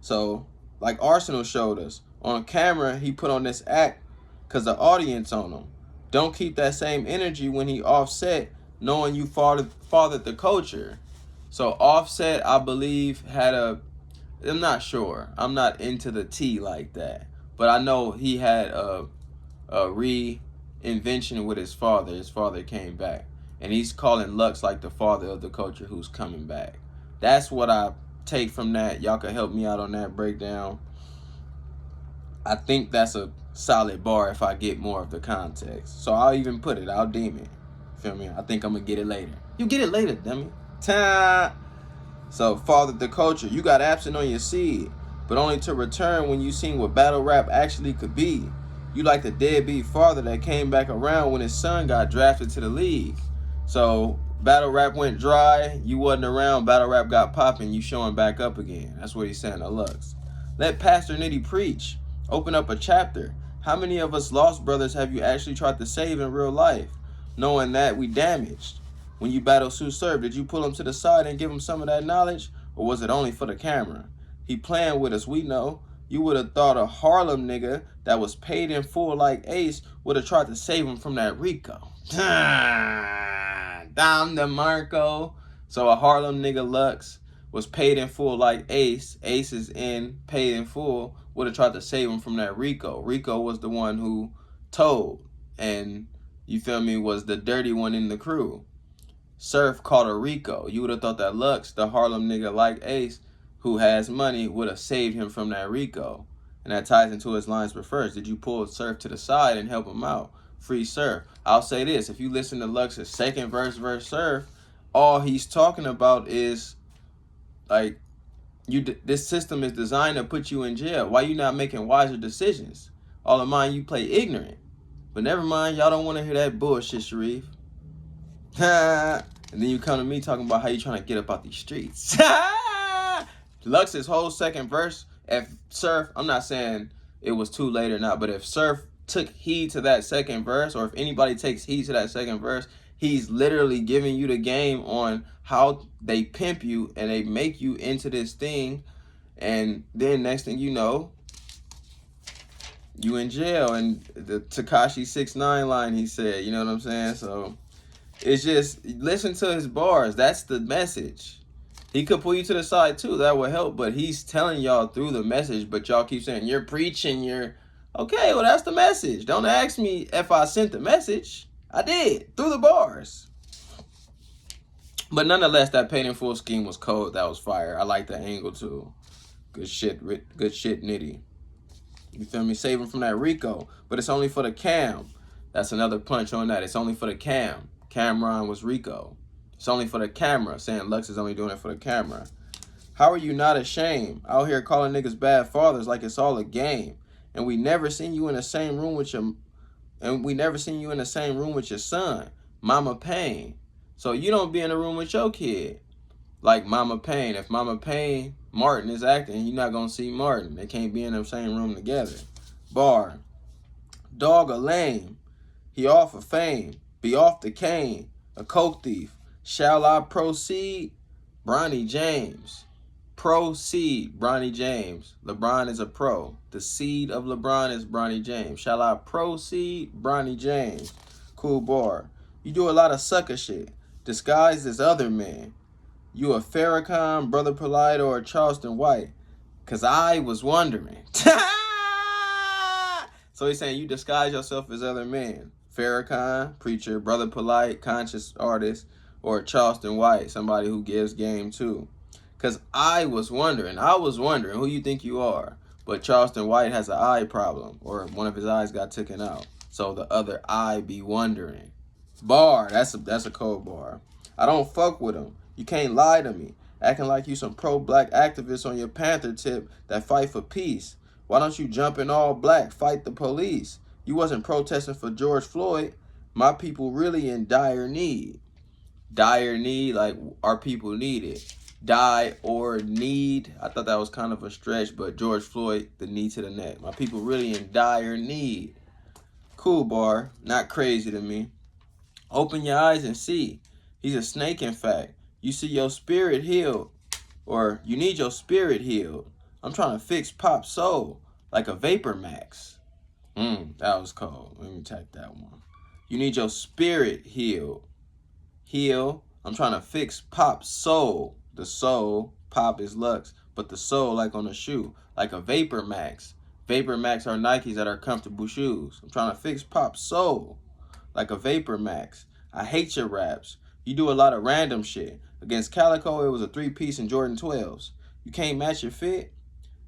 So, like Arsenal showed us, on camera, he put on this act because the audience on him. Don't keep that same energy when he offset, knowing you fathered the culture. So, Offset, I believe, I'm not sure. I'm not into the tea like that. But I know he had a reinvention with his father. His father came back, and he's calling Lux like the father of the culture who's coming back. That's what I take from that. Y'all can help me out on that breakdown. I think that's a solid bar if I get more of the context. So I'll even put it. I'll deem it. Feel me? I think I'm gonna get it later. You get it later, dummy. So father the culture. You got absent on your seed, but only to return when you seen what battle rap actually could be. You like the deadbeat father that came back around when his son got drafted to the league. So battle rap went dry, you wasn't around, battle rap got popping, you showing back up again. That's what he's saying to Lux. Let Pastor Nitty preach. Open up a chapter. How many of us lost brothers have you actually tried to save in real life, knowing that we damaged? When you battled Sue Surf, did you pull him to the side and give him some of that knowledge? Or was it only for the camera? He playing with us, we know. You would have thought a Harlem nigga that was paid in full like Ace would have tried to save him from that Rico. Dom DeMarco. So a Harlem nigga Lux was paid in full like Ace. Ace is in paid in full. Would have tried to save him from that Rico. Rico was the one who told. And you feel me, was the dirty one in the crew. Surf caught a Rico. You would have thought that Lux, the Harlem nigga like Ace, who has money, would have saved him from that Rico. And that ties into his lines but first. Did you pull Surf to the side and help him out? Free Surf. I'll say this. If you listen to Lux's second verse Surf, all he's talking about is, like, this system is designed to put you in jail. Why you not making wiser decisions? All of mine, you play ignorant. But never mind, y'all don't want to hear that bullshit, Sharif. And then you come to me talking about how you trying to get up out these streets. Lux's whole second verse, if Surf, I'm not saying it was too late or not, but if Surf took heed to that second verse, or if anybody takes heed to that second verse, he's literally giving you the game on how they pimp you and they make you into this thing. And then next thing you know, you in jail. And the Tekashi 6ix9ine line he said, you know what I'm saying? So it's just, listen to his bars. That's the message. He could pull you to the side too. That would help. But he's telling y'all through the message. But y'all keep saying, you're preaching. You're okay. Well, that's the message. Don't ask me if I sent the message. I did. Through the bars. But nonetheless, that paid in full scheme was cold. That was fire. I like the angle too. Good shit. Good shit, Nitty. You feel me? Save him from that Rico. But it's only for the cam. That's another punch on that. It's only for the cam. Cameron was Rico. It's only for the camera, saying Lux is only doing it for the camera. How are you not ashamed? Out here calling niggas bad fathers like it's all a game. And we never seen you in the same room with your son, Mama Payne. So you don't be in the room with your kid like Mama Payne. If Mama Payne Martin is acting, you're not gonna see Martin. They can't be in the same room together. Bar. Dog a lame. He off of fame. Be off the cane. A coke thief. Shall I proceed? Bronny James. Proceed, Bronny James. LeBron is a pro. The seed of LeBron is Bronny James. Shall I proceed? Bronny James. Cool bar. You do a lot of sucker shit. Disguised as other men. You a Farrakhan, Brother Polite, or a Charleston White? Cause I was wondering. So he's saying you disguise yourself as other men. Farrakhan, preacher, Brother Polite, conscious artist, or Charleston White, somebody who gives game too. Because I was wondering who you think you are. But Charleston White has an eye problem, or one of his eyes got taken out. So the other eye be wondering. Bar, that's a cold bar. I don't fuck with him. You can't lie to me. Acting like you some pro-black activist on your Panther tip that fight for peace. Why don't you jump in all black, fight the police? You wasn't protesting for George Floyd. My people really in dire need. Dire need, like our people need it. Die or need. I thought that was kind of a stretch, but George Floyd, the knee to the neck. My people really in dire need. Cool bar, not crazy to me. Open your eyes and see. He's a snake, in fact. You see your spirit healed, or you need your spirit healed. I'm trying to fix Pop's soul like a Vapor Max. That was cold. Let me type that one. You need your spirit healed. Heal. I'm trying to fix Pop's soul. The soul, Pop is Lux, but the soul like on a shoe, like a Vapor Max. Vapor Max are Nikes that are comfortable shoes. I'm trying to fix Pop's soul like a Vapor Max. I hate your raps. You do a lot of random shit. Against Calico, it was a 3-piece in Jordan 12s. You can't match your fit?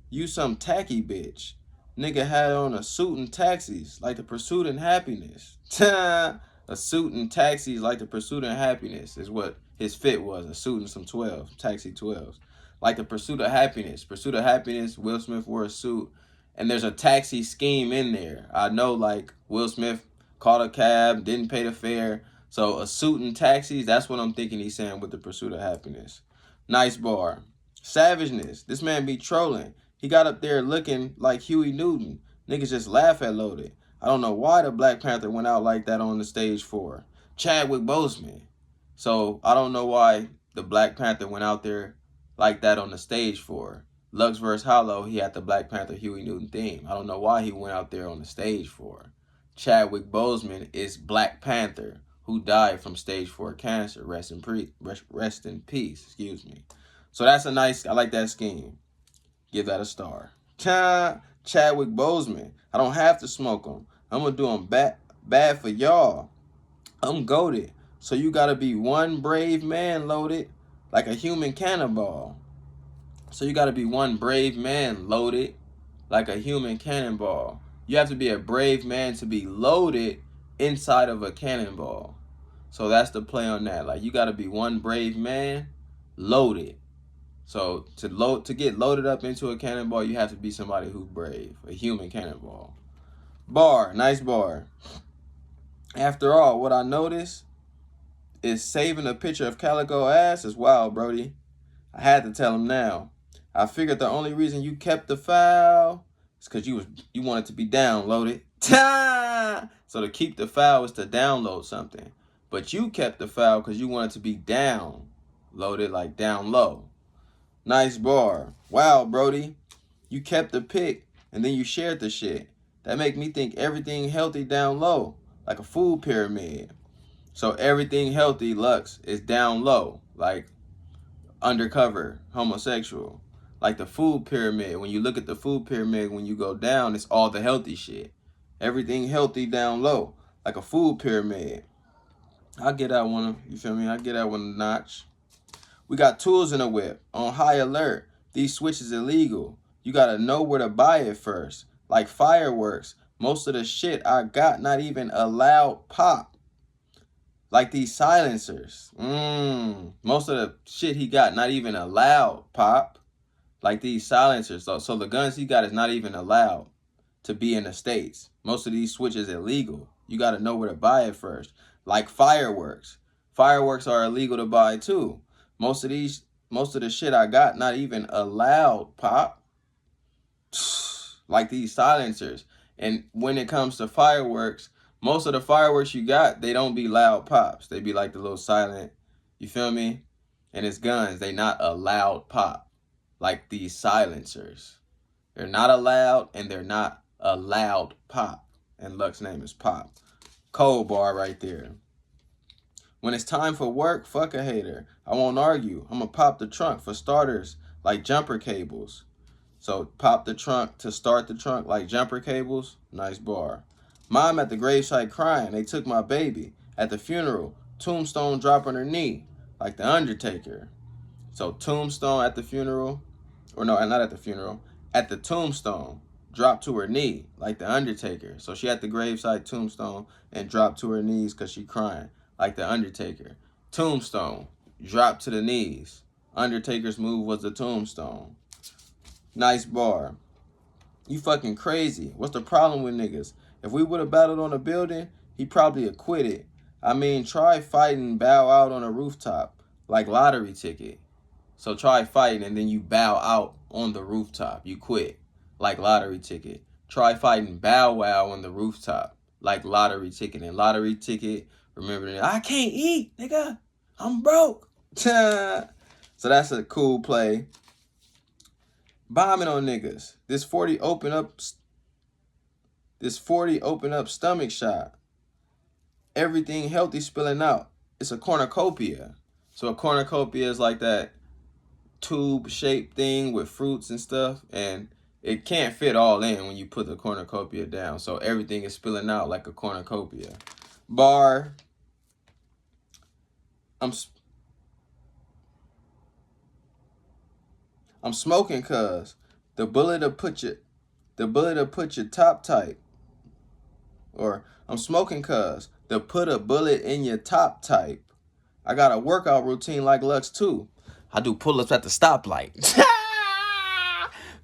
You some tacky bitch. Nigga had on a suit and taxis, like the pursuit and happiness. A suit and taxis, like the pursuit and happiness, is what his fit was. A suit and some 12s, taxi 12s. Like the pursuit of happiness. Pursuit of happiness, Will Smith wore a suit. And there's a taxi scheme in there. I know, like, Will Smith caught a cab, didn't pay the fare. So a suit and taxis, that's what I'm thinking he's saying with the pursuit of happiness. Nice bar. Savageness. This man be trolling. He got up there looking like Huey Newton. Niggas just laugh at Loaded. I don't know why the Black Panther went out like that on the stage for Chadwick Boseman. So I don't know why the Black Panther went out there like that on the stage for. Lux vs. Hollow, he had the Black Panther Huey Newton theme. I don't know why he went out there on the stage for. Chadwick Boseman is Black Panther, who died from stage 4 cancer. Rest in peace, excuse me. So that's I like that scheme. Give that a star. Chadwick Boseman. I don't have to smoke him. I'm going to do him bad for y'all. I'm goated. So you got to be one brave man, Loaded, like a human cannonball. So you got to be one brave man, loaded, like a human cannonball. You have to be a brave man to be loaded inside of a cannonball. So that's the play on that. Like, you got to be one brave man, loaded. So to get loaded up into a cannonball, you have to be somebody who's brave, a human cannonball. Bar, nice bar. After all, what I noticed is saving a picture of Calico ass is wild, Brody. I had to tell him now. I figured the only reason you kept the file is because you wanted to be downloaded. So to keep the file is to download something. But you kept the file because you wanted to be downloaded, like down low. Nice bar. Wow, Brody. You kept the pic and then you shared the shit. That make me think everything healthy down low, like a food pyramid. So everything healthy, Lux, is down low, like undercover, homosexual. Like the food pyramid. When you look at the food pyramid, when you go down, it's all the healthy shit. Everything healthy down low, like a food pyramid. I'll get that one, you feel me? I'll get that one a notch. We got tools in the whip, on high alert. These switches illegal. You gotta know where to buy it first. Like fireworks. Most of the shit I got not even allowed pop. Like these silencers. Most of the shit he got not even allowed pop. Like these silencers. So the guns he got is not even allowed to be in the States. Most of these switches illegal. You gotta know where to buy it first. Like fireworks. Fireworks are illegal to buy too. Most of these most of the shit I got not even allowed pop. Like these silencers. And when it comes to fireworks, most of the fireworks you got, they don't be loud pops. They be like the little silent, you feel me? And it's guns. They not a loud pop. Like these silencers. They're not allowed and they're not a loud pop. And Luck's name is Pop. Cold bar right there. When it's time for work, fuck a hater. I won't argue. I'ma pop the trunk for starters like jumper cables. So pop the trunk to start the trunk like jumper cables. Nice bar. Mom at the gravesite crying. They took my baby. At the funeral, tombstone dropping her knee like the Undertaker. So tombstone at the funeral, or no, not at the funeral, at the tombstone, dropped to her knee like the Undertaker. So she at the gravesite tombstone and dropped to her knees because she crying like the Undertaker. Tombstone, dropped to the knees. Undertaker's move was the tombstone. Nice bar. You fucking crazy. What's the problem with niggas? If we would have battled on a building, he probably acquitted. I mean, try fighting, bow out on a rooftop like lottery ticket. So try fighting and then you bow out on the rooftop. You quit like lottery ticket. Try fighting, bow wow on the rooftop like lottery ticket. And lottery ticket, remember that I can't eat, nigga. I'm broke. So that's a cool play. Bombing on niggas. This 40 open up stomach shot. Everything healthy spilling out. It's a cornucopia. So a cornucopia is like that tube shaped thing with fruits and stuff, and it can't fit all in when you put the cornucopia down. So everything is spilling out like a cornucopia. Bar. I'm smoking cuz the bullet will put your top type. Or I'm smoking cuz they'll put a bullet in your top type. I got a workout routine like Lux too. I do pull-ups at the stoplight.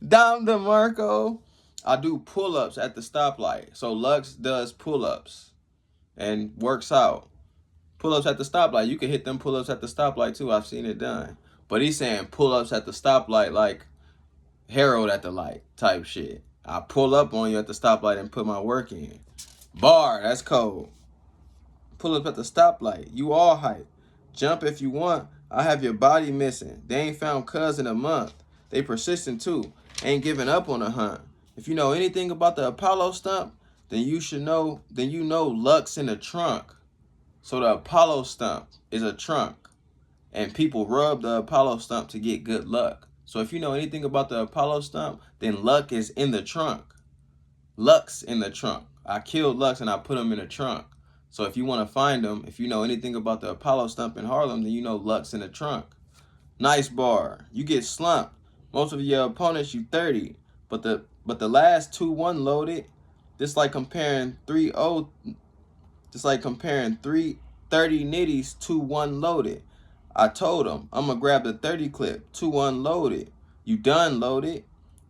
Dom DeMarco. I do pull-ups at the stoplight. So Lux does pull-ups and works out. Pull-ups at the stoplight. You can hit them pull-ups at the stoplight too. I've seen it done. But he's saying pull-ups at the stoplight like Harold at the light type shit. I pull up on you at the stoplight and put my work in. Bar, that's cold. Pull up at the stoplight. You all hype. Jump if you want. I have your body missing. They ain't found cuz in a month. They persistent too. Ain't giving up on the hunt. If you know anything about the Apollo stump, then you know Lux in the trunk. So the Apollo stump is a trunk. And people rub the Apollo stump to get good luck. So if you know anything about the Apollo stump, then Luck is in the trunk. Lux in the trunk. I killed Lux and I put him in the trunk. So if you want to find him, if you know anything about the Apollo stump in Harlem, then you know Lux in the trunk. Nice bar. You get slumped. Most of your opponents you 30, but the last 2-1 loaded. Just like comparing 3-30 nitties 2-1 loaded. I told him I'm gonna grab the 30 clip 2-1 loaded. You done loaded.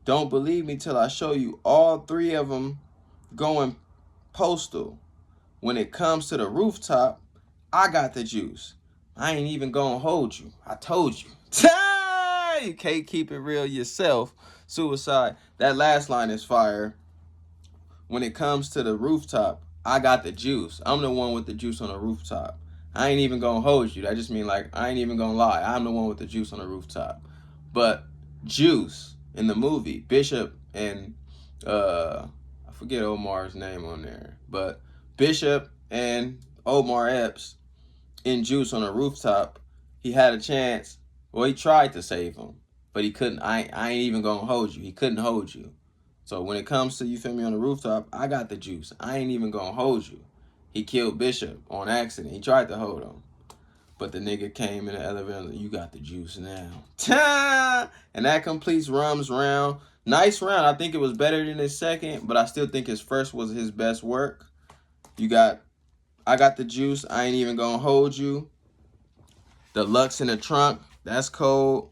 Don't believe me till I show you all 3 of them going postal. When it comes to the rooftop, I got the juice. I ain't even gonna hold you. I told you. You can't keep it real yourself. Suicide. That last line is fire. When it comes to the rooftop, I got the juice. I'm the one with the juice on the rooftop. I ain't even gonna hold you. That just mean like I ain't even gonna lie. I'm the one with the juice on the rooftop. But Juice in the movie, Bishop and I forget Omar's name on there, but Bishop and Omar Epps in Juice on a rooftop, he had a chance. Well, he tried to save him, but he couldn't. I ain't even gonna hold you. He couldn't hold you. So when it comes to, you feel me, on the rooftop, I got the juice. I ain't even gonna hold you. He killed Bishop on accident. He tried to hold him. But the nigga came in the elevator, you got the juice now. And that completes Rum's round. Nice round. I think it was better than his second, but I still think his first was his best work. I got the juice. I ain't even gonna hold you. The Lux in the trunk. That's cold.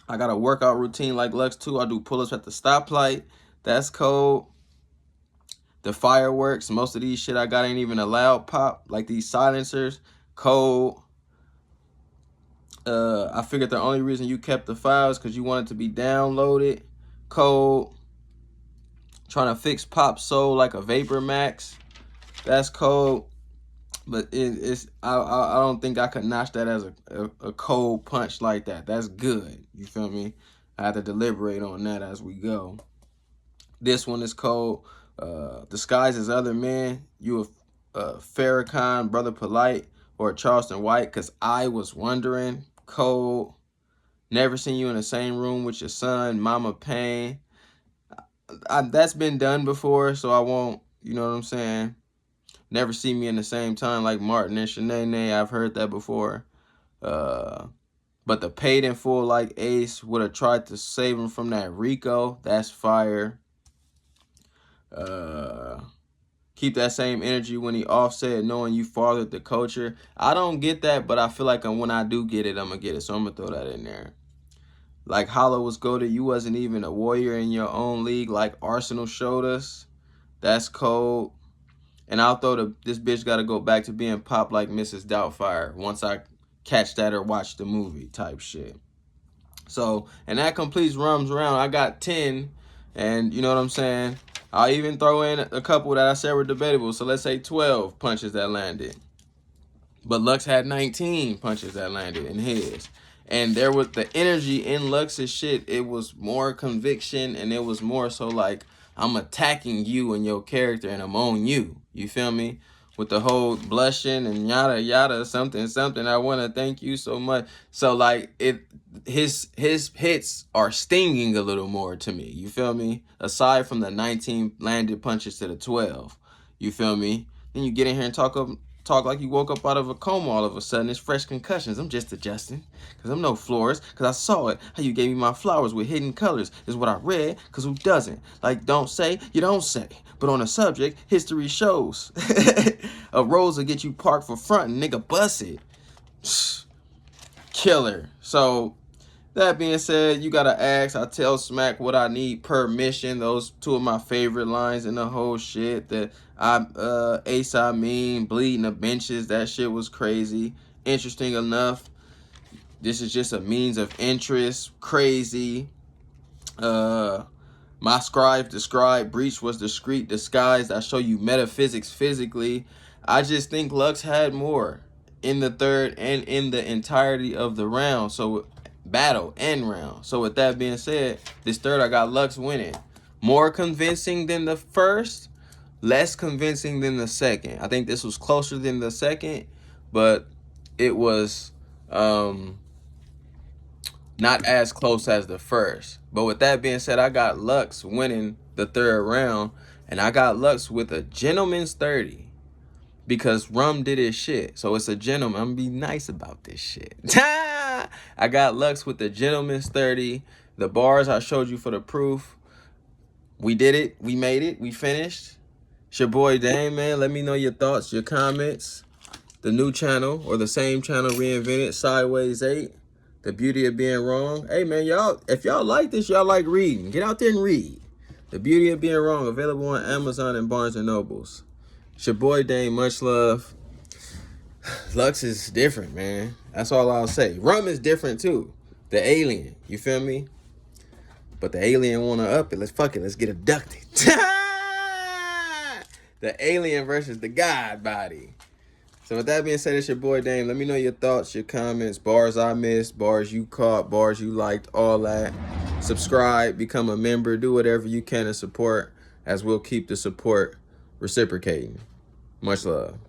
I got a workout routine like Lux too. I do pull-ups at the stoplight. That's cold. The fireworks. Most of these shit I got ain't even allowed pop. Like these silencers. Cold. I figured the only reason you kept the files because you wanted to be downloaded. Cold. Trying to fix Pop Soul like a Vapor Max. That's cold. But I don't think I could notch that as a cold punch like that. That's good. You feel me? I have to deliberate on that as we go. This one is cold. Disguised as other men. You a Farrakhan, Brother Polite, or Charleston White? Because I was wondering. Cold. Never seen you in the same room with your son, Mama Pain. That's been done before, so I won't, you know what I'm saying? Never see me in the same time like Martin and Shanae. I've heard that before. But the paid in full like Ace would have tried to save him from that Rico. That's fire. Keep that same energy when he offset, knowing you fathered the culture. I don't get that, but I feel like when I do get it, I'm going to get it. So I'm going to throw that in there. Like Hollow was goated, you wasn't even a warrior in your own league like Arsenal showed us. That's cold. And I'll throw this bitch got to go back to being pop like Mrs. Doubtfire once I catch that or watch the movie type shit. So, and that completes Rum's round. I got 10, and you know what I'm saying? I'll even throw in a couple that I said were debatable. So let's say 12 punches that landed. But Lux had 19 punches that landed in his. And there was the energy in Lux's shit. It was more conviction, and it was more so like, I'm attacking you and your character, and I'm on you. You feel me? With the whole blushing and yada yada something. I want to thank you so much. So like his hits are stinging a little more to me. You feel me? Aside from the 19 landed punches to the 12. You feel me? Then you get in here and talk like you woke up out of a coma all of a sudden. It's fresh concussions. I'm just adjusting. Because I'm no florist. Because I saw it. How you gave me my flowers with hidden colors is what I read. Because who doesn't? Like, don't say, you don't say. But on the subject, history shows. A rose will get you parked for front and nigga bust it. Killer. So, that being said, you gotta ask. I tell Smack what I need per mission. Those two of my favorite lines in the whole shit. That Ace I mean, bleeding the benches. That shit was crazy. Interesting enough. This is just a means of interest. Crazy. My scribe described breach was discreet disguised. I show you metaphysics physically. I just think Lux had more in the third and in the entirety of the round. So battle and round. So with that being said, this third I got Lux winning. More convincing than the first, less convincing than the second. I think this was closer than the second, but it was not as close as the first. But with that being said, I got Lux winning the third round, and I got Lux with a gentleman's 30 because Rum did his shit. So it's a gentleman. I'm gonna be nice about this shit. I got Lux with the gentleman's 30. The bars I showed you for the proof. We did it. We made it. We finished. It's your boy Dame, man. Let me know your thoughts, your comments. The new channel or the same channel reinvented, Sideways 8. The beauty of being wrong. Hey, man, y'all, if y'all like this, y'all like reading. Get out there and read. The beauty of being wrong, available on Amazon and Barnes & Nobles. It's your boy Dame, much love. Lux is different, man. That's all I'll say. Rum is different, too. The alien, you feel me? But the alien want to up it. Let's fuck it. Let's get abducted. The alien versus the God body. So with that being said, it's your boy Dame. Let me know your thoughts, your comments, bars I missed, bars you caught, bars you liked, all that. Subscribe, become a member, do whatever you can to support, as we'll keep the support reciprocating. Much love.